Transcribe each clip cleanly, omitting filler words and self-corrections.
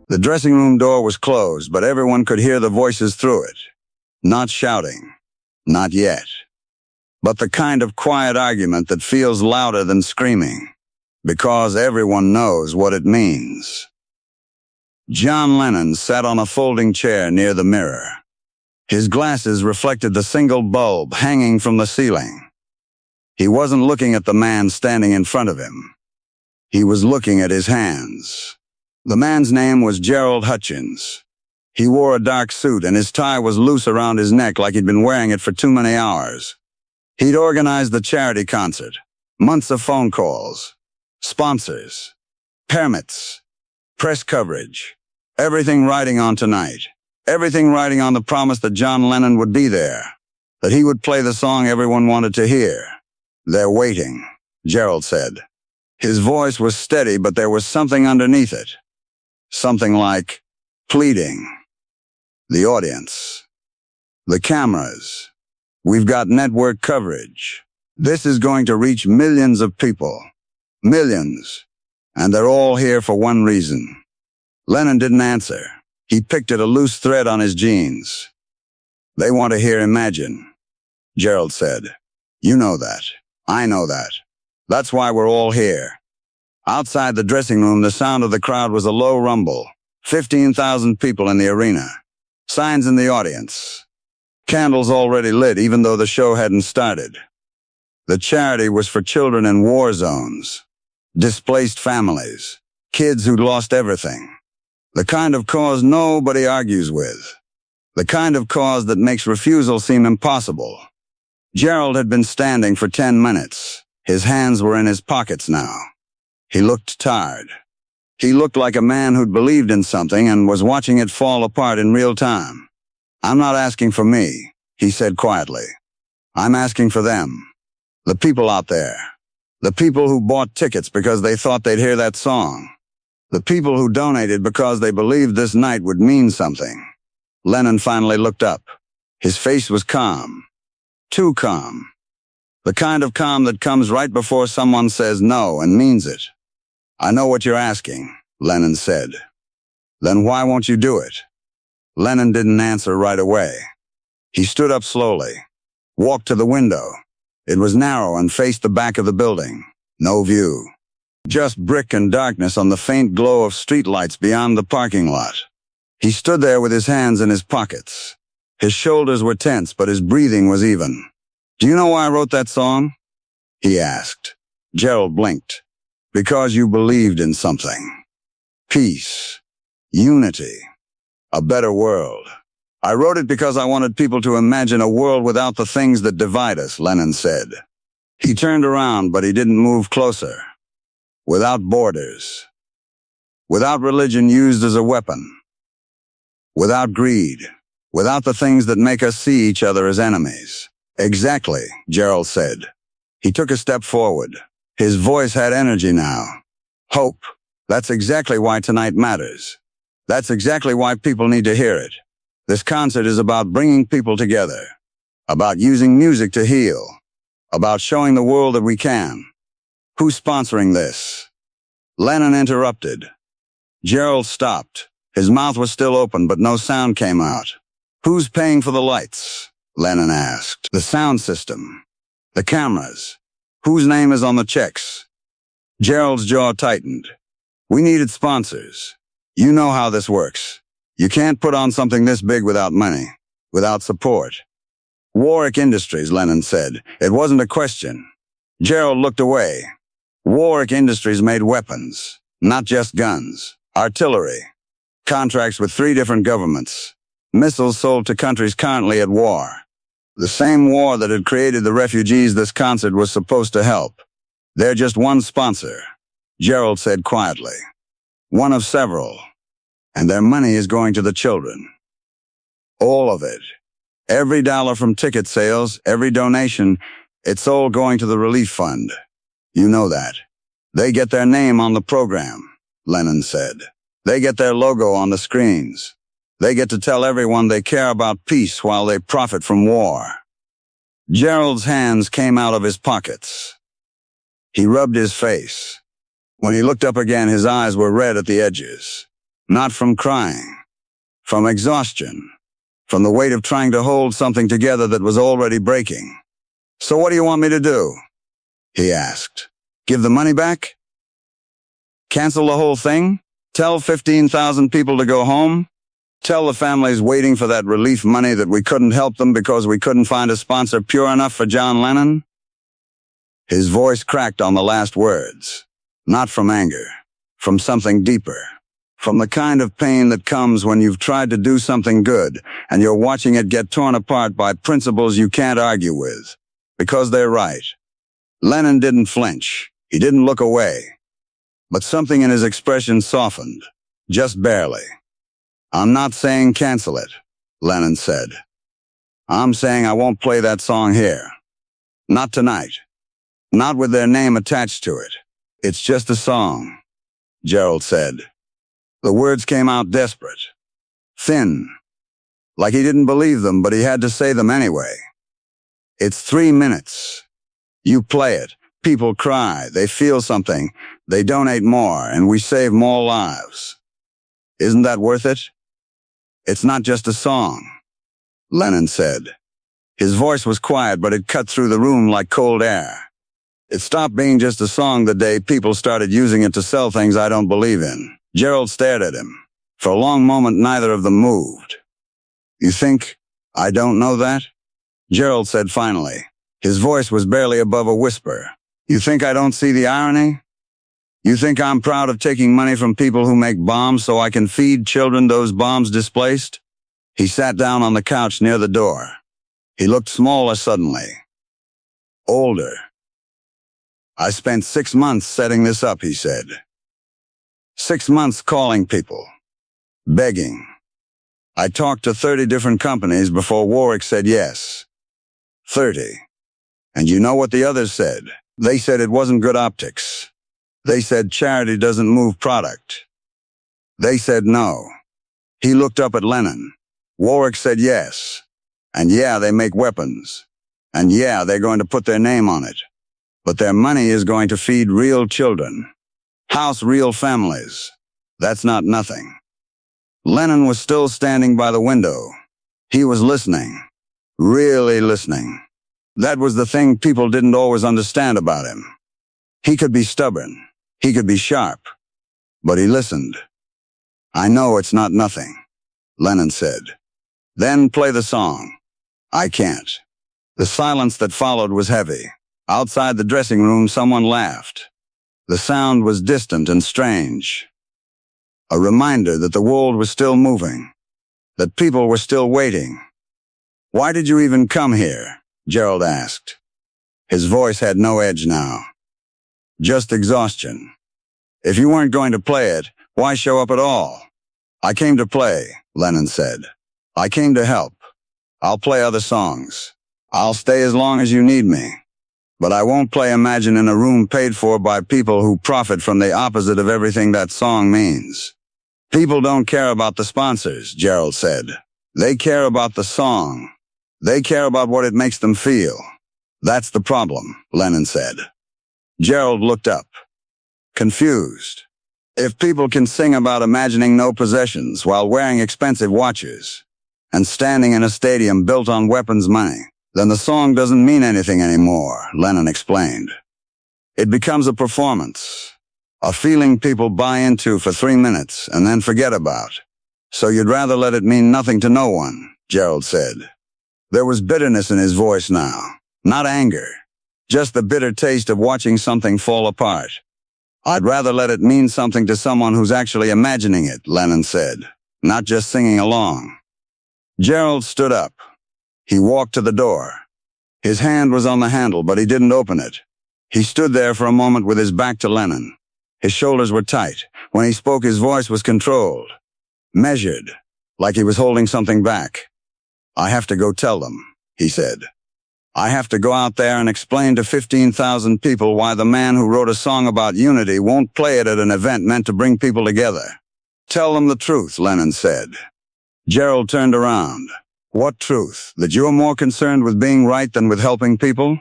The dressing room door was closed, but everyone could hear the voices through it. Not shouting. Not yet. But the kind of quiet argument that feels louder than screaming, because everyone knows what it means. John Lennon sat on a folding chair near the mirror. His glasses reflected the single bulb hanging from the ceiling. He wasn't looking at the man standing in front of him. He was looking at his hands. The man's name was Gerald Hutchins. He wore a dark suit and his tie was loose around his neck like he'd been wearing it for too many hours. He'd organized the charity concert, months of phone calls, sponsors, permits, press coverage, everything riding on tonight. Everything riding on the promise that John Lennon would be there, that he would play the song everyone wanted to hear. "They're waiting," Gerald said. His voice was steady, but there was something underneath it. Something like pleading. The audience. The cameras. "We've got network coverage. This is going to reach millions of people. Millions. And they're all here for one reason." Lennon didn't answer. He picked at a loose thread on his jeans. "They want to hear Imagine," Gerald said. "You know that. I know that. That's why we're all here." Outside the dressing room, the sound of the crowd was a low rumble. 15,000 people in the arena. Signs in the audience. Candles already lit, even though the show hadn't started. The charity was for children in war zones. Displaced families. Kids who'd lost everything. The kind of cause nobody argues with. The kind of cause that makes refusal seem impossible. Gerald had been standing for 10 minutes. His hands were in his pockets now. He looked tired. He looked like a man who'd believed in something and was watching it fall apart in real time. "I'm not asking for me," he said quietly. "I'm asking for them. The people out there. The people who bought tickets because they thought they'd hear that song. The people who donated because they believed this night would mean something." Lennon finally looked up. His face was calm. Too calm. The kind of calm that comes right before someone says no and means it. "I know what you're asking," Lennon said. "Then why won't you do it?" Lennon didn't answer right away. He stood up slowly, walked to the window. It was narrow and faced the back of the building. No view. Just brick and darkness on the faint glow of streetlights beyond the parking lot. He stood there with his hands in his pockets. His shoulders were tense, but his breathing was even. "Do you know why I wrote that song?" he asked. Gerald blinked. "Because you believed in something. Peace. Unity. A better world. I wrote it because I wanted people to imagine a world without the things that divide us," Lennon said. He turned around, but he didn't move closer. "Without borders. Without religion used as a weapon. Without greed. Without the things that make us see each other as enemies." "Exactly," Gerald said. He took a step forward. His voice had energy now. "Hope. That's exactly why tonight matters. That's exactly why people need to hear it. This concert is about bringing people together. About using music to heal. About showing the world that we can." "Who's sponsoring this?" Lennon interrupted. Gerald stopped. His mouth was still open, but no sound came out. "Who's paying for the lights?" Lennon asked. "The sound system. The cameras. Whose name is on the checks?" Gerald's jaw tightened. "We needed sponsors. You know how this works. You can't put on something this big without money, without support." "Warwick Industries," Lennon said. It wasn't a question. Gerald looked away. Warwick Industries made weapons, not just guns, artillery. Contracts with 3 different governments. Missiles sold to countries currently at war. The same war that had created the refugees this concert was supposed to help. "They're just one sponsor," Gerald said quietly. "One of several. And their money is going to the children. All of it. Every dollar from ticket sales, every donation, it's all going to the relief fund. You know that. They get their name on the program," Lennon said. "They get their logo on the screens. They get to tell everyone they care about peace while they profit from war." Gerald's hands came out of his pockets. He rubbed his face. When he looked up again, his eyes were red at the edges. Not from crying. From exhaustion. From the weight of trying to hold something together that was already breaking. "So what do you want me to do?" he asked. "Give the money back? Cancel the whole thing? Tell 15,000 people to go home? Tell the families waiting for that relief money that we couldn't help them because we couldn't find a sponsor pure enough for John Lennon?" His voice cracked on the last words. Not from anger. From something deeper. From the kind of pain that comes when you've tried to do something good and you're watching it get torn apart by principles you can't argue with. Because they're right. Lennon didn't flinch. He didn't look away. But something in his expression softened. Just barely. "I'm not saying cancel it," Lennon said. "I'm saying I won't play that song here. Not tonight. Not with their name attached to it. It's just a song," Gerald said. The words came out desperate. Thin. Like he didn't believe them, but he had to say them anyway. "It's 3 minutes. You play it. People cry. They feel something. They donate more, and we save more lives. Isn't that worth it? It's not just a song," Lennon said. His voice was quiet, but it cut through the room like cold air. "It stopped being just a song the day people started using it to sell things I don't believe in." Gerald stared at him. For a long moment, neither of them moved. "You think I don't know that?" Gerald said finally. His voice was barely above a whisper. "You think I don't see the irony? You think I'm proud of taking money from people who make bombs so I can feed children those bombs displaced?" He sat down on the couch near the door. He looked smaller suddenly. Older. "I spent 6 months setting this up," he said. 6 months calling people. Begging. I talked to 30 different companies before Warwick said yes. 30. And you know what the others said? They said it wasn't good optics. They said charity doesn't move product. They said no. He looked up at Lennon. Warwick said yes. And yeah, they make weapons. And yeah, they're going to put their name on it. But their money is going to feed real children. House real families. That's not nothing. Lennon was still standing by the window. He was listening. Really listening. That was the thing people didn't always understand about him. He could be stubborn. He could be sharp. But he listened. "I know it's not nothing," Lennon said. "Then play the song." "I can't." The silence that followed was heavy. Outside the dressing room, someone laughed. The sound was distant and strange. A reminder that the world was still moving. That people were still waiting. "Why did you even come here?" Gerald asked. His voice had no edge now. Just exhaustion. "If you weren't going to play it, why show up at all?" "I came to play," Lennon said. "I came to help. I'll play other songs. I'll stay as long as you need me. But I won't play Imagine in a room paid for by people who profit from the opposite of everything that song means." "People don't care about the sponsors," Gerald said. "They care about the song. They care about what it makes them feel. That's the problem," Lennon said. Gerald looked up. Confused. If people can sing about imagining no possessions while wearing expensive watches and standing in a stadium built on weapons money, then the song doesn't mean anything anymore, Lennon explained. It becomes a performance. A feeling people buy into for 3 minutes and then forget about. "So you'd rather let it mean nothing to no one," Gerald said. There was bitterness in his voice now. Not anger. Just the bitter taste of watching something fall apart. "I'd rather let it mean something to someone who's actually imagining it," Lennon said. "Not just singing along." Gerald stood up. He walked to the door. His hand was on the handle, but he didn't open it. He stood there for a moment with his back to Lennon. His shoulders were tight. When he spoke, his voice was controlled. Measured. Like he was holding something back. "I have to go tell them," he said. "I have to go out there and explain to 15,000 people why the man who wrote a song about unity won't play it at an event meant to bring people together." "Tell them the truth," Lennon said. Gerald turned around. "What truth? That you're more concerned with being right than with helping people?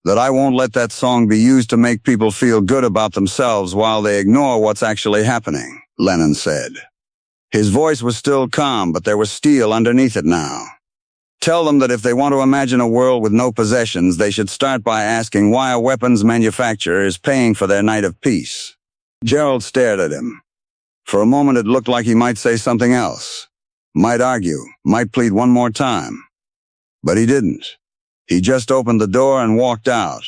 That I won't let that song be used to make people feel good about themselves while they ignore what's actually happening," Lennon said. His voice was still calm, but there was steel underneath it now. Tell them that if they want to imagine a world with no possessions, they should start by asking why a weapons manufacturer is paying for their night of peace. Gerald stared at him. For a moment it looked like he might say something else. Might argue, might plead one more time. But he didn't. He just opened the door and walked out.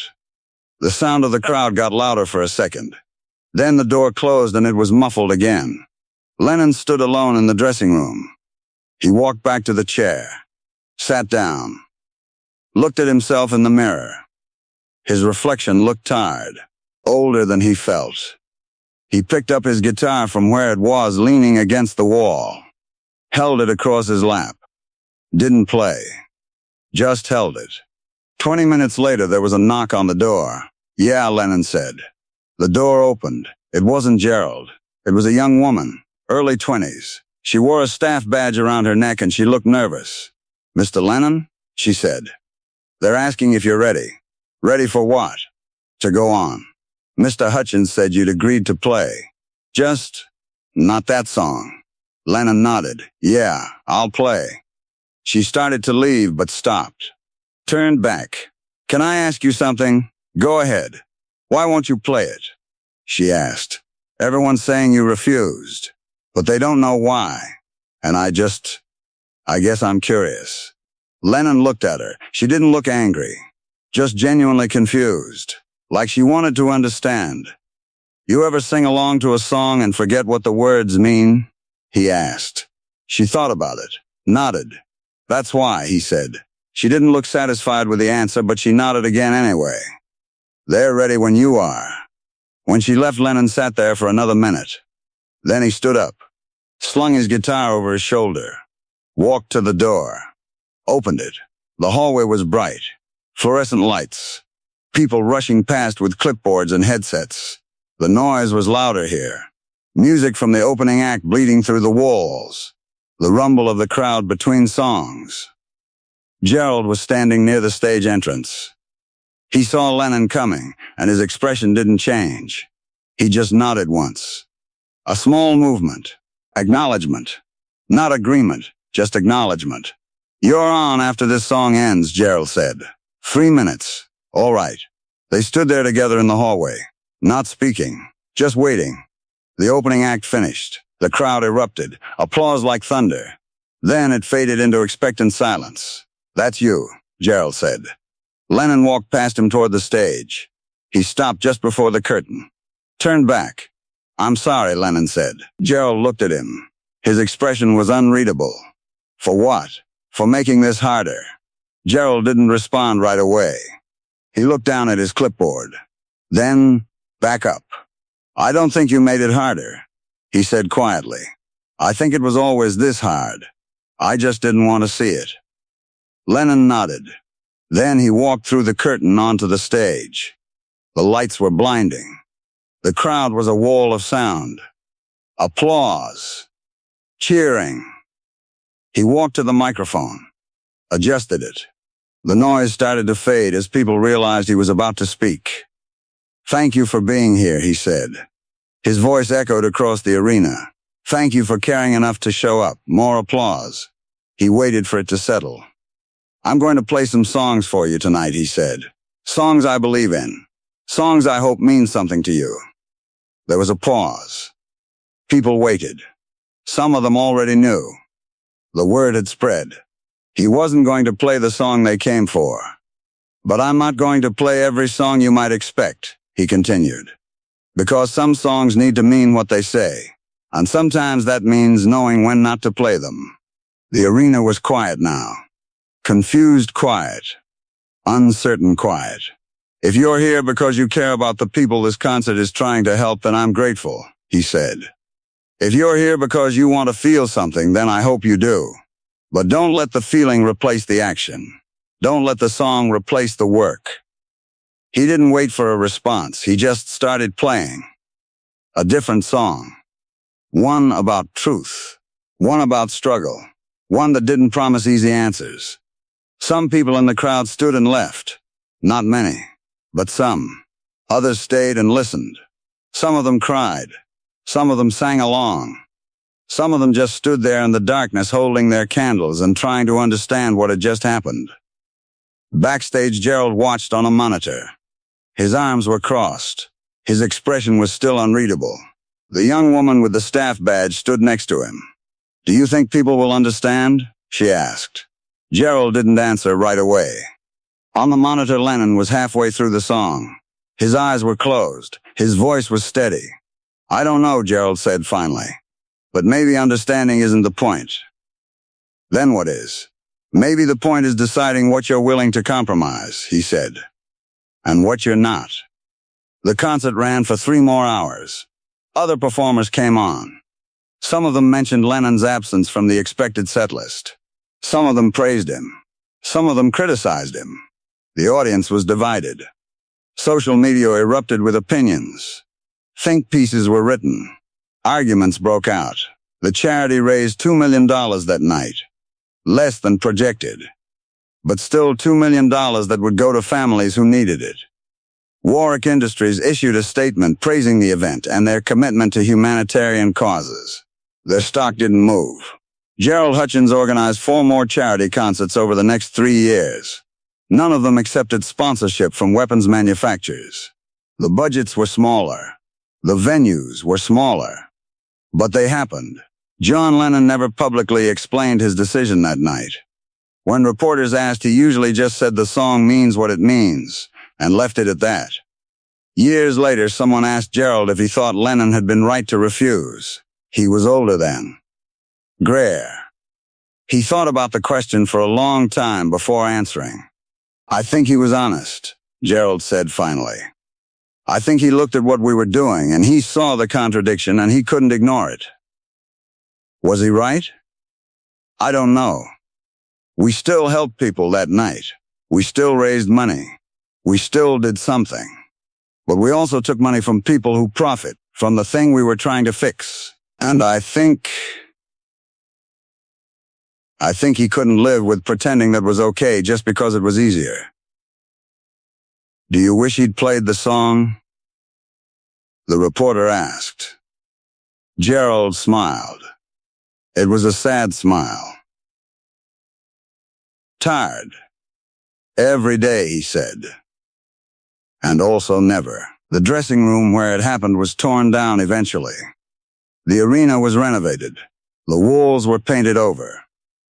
The sound of the crowd got louder for a second. Then the door closed and it was muffled again. Lennon stood alone in the dressing room. He walked back to the chair, sat down, looked at himself in the mirror. His reflection looked tired, older than he felt. He picked up his guitar from where it was leaning against the wall, held it across his lap. Didn't play. Just held it. 20 minutes later, there was a knock on the door. "Yeah," Lennon said. The door opened. It wasn't Gerald. It was a young woman, early 20s. She wore a staff badge around her neck and she looked nervous. "Mr. Lennon?" she said. "They're asking if you're ready." "Ready for what?" "To go on. Mr. Hutchins said you'd agreed to play." "Just not that song." Lennon nodded. "Yeah, I'll play." She started to leave but stopped. Turned back. "Can I ask you something?" "Go ahead." "Why won't you play it?" she asked. "Everyone's saying you refused, but they don't know why. And I guess I'm curious." Lennon looked at her. She didn't look angry, just genuinely confused, like she wanted to understand. "You ever sing along to a song and forget what the words mean?" he asked. She thought about it, nodded. "That's why," he said. She didn't look satisfied with the answer, but she nodded again anyway. "They're ready when you are." When she left, Lennon sat there for another minute. Then he stood up, slung his guitar over his shoulder, walked to the door, opened it. The hallway was bright. Fluorescent lights. People rushing past with clipboards and headsets. The noise was louder here. Music from the opening act bleeding through the walls. The rumble of the crowd between songs. Gerald was standing near the stage entrance. He saw Lennon coming, and his expression didn't change. He just nodded once. A small movement. Acknowledgement. Not agreement, just acknowledgement. "You're on after this song ends," Gerald said. 3 minutes. "All right." They stood there together in the hallway, not speaking, just waiting. The opening act finished. The crowd erupted, applause like thunder. Then it faded into expectant silence. "That's you," Gerald said. Lennon walked past him toward the stage. He stopped just before the curtain. Turned back. "I'm sorry," Lennon said. Gerald looked at him. His expression was unreadable. "For what?" "For making this harder." Gerald didn't respond right away. He looked down at his clipboard. Then, "Back up. I don't think you made it harder," he said quietly. "I think it was always this hard. I just didn't want to see it." Lennon nodded. Then he walked through the curtain onto the stage. The lights were blinding. The crowd was a wall of sound. Applause. Cheering. He walked to the microphone, adjusted it. The noise started to fade as people realized he was about to speak. "Thank you for being here," he said. His voice echoed across the arena. "Thank you for caring enough to show up." More applause. He waited for it to settle. "I'm going to play some songs for you tonight," he said. "Songs I believe in. Songs I hope mean something to you." There was a pause. People waited. Some of them already knew. The word had spread. He wasn't going to play the song they came for. "But I'm not going to play every song you might expect," he continued. "Because some songs need to mean what they say, and sometimes that means knowing when not to play them." The arena was quiet now. Confused quiet. Uncertain quiet. "If you're here because you care about the people this concert is trying to help, then I'm grateful," he said. "If you're here because you want to feel something, then I hope you do. But don't let the feeling replace the action. Don't let the song replace the work." He didn't wait for a response. He just started playing. A different song. One about truth. One about struggle. One that didn't promise easy answers. Some people in the crowd stood and left. Not many, but some. Others stayed and listened. Some of them cried. Some of them sang along. Some of them just stood there in the darkness holding their candles and trying to understand what had just happened. Backstage, Gerald watched on a monitor. His arms were crossed. His expression was still unreadable. The young woman with the staff badge stood next to him. "Do you think people will understand?" she asked. Gerald didn't answer right away. On the monitor, Lennon was halfway through the song. His eyes were closed. His voice was steady. "I don't know," Gerald said finally. "But maybe understanding isn't the point." "Then what is?" "Maybe the point is deciding what you're willing to compromise," he said. "And what you're not." The concert ran for 3 more hours. Other performers came on. Some of them mentioned Lennon's absence from the expected set list. Some of them praised him. Some of them criticized him. The audience was divided. Social media erupted with opinions. Think pieces were written. Arguments broke out. The charity raised $2 million that night. Less than projected. But still $2 million that would go to families who needed it. Warwick Industries issued a statement praising the event and their commitment to humanitarian causes. Their stock didn't move. Gerald Hutchins organized 4 more charity concerts over the next 3 years. None of them accepted sponsorship from weapons manufacturers. The budgets were smaller. The venues were smaller. But they happened. John Lennon never publicly explained his decision that night. When reporters asked, he usually just said the song means what it means, and left it at that. Years later, someone asked Gerald if he thought Lennon had been right to refuse. He was older then. Greer. He thought about the question for a long time before answering. "I think he was honest," Gerald said finally. "I think he looked at what we were doing and he saw the contradiction and he couldn't ignore it." Was he right? I don't know. We still helped people that night. We still raised money. We still did something. But we also took money from people who profit from the thing we were trying to fix. And I think he couldn't live with pretending that was okay just because it was easier. "Do you wish he'd played the song?" the reporter asked. Gerald smiled. It was a sad smile. "Tired. Every day," he said. And also never. The dressing room where it happened was torn down eventually. The arena was renovated. The walls were painted over.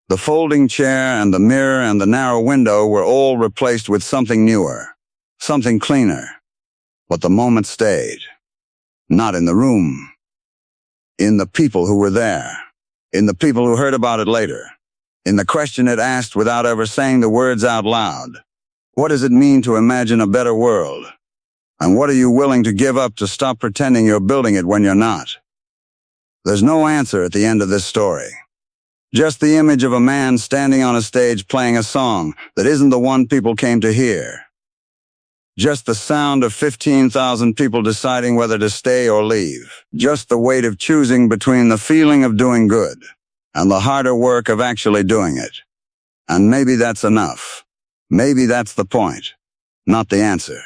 The folding chair and the mirror and the narrow window were all replaced with something newer, something cleaner. But the moment stayed. Not in the room. In the people who were there. In the people who heard about it later. In the question it asked without ever saying the words out loud. What does it mean to imagine a better world? And what are you willing to give up to stop pretending you're building it when you're not? There's no answer at the end of this story. Just the image of a man standing on a stage playing a song that isn't the one people came to hear. Just the sound of 15,000 people deciding whether to stay or leave. Just the weight of choosing between the feeling of doing good and the harder work of actually doing it. And maybe that's enough. Maybe that's the point. Not the answer.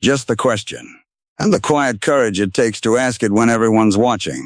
Just the question. And the quiet courage it takes to ask it when everyone's watching.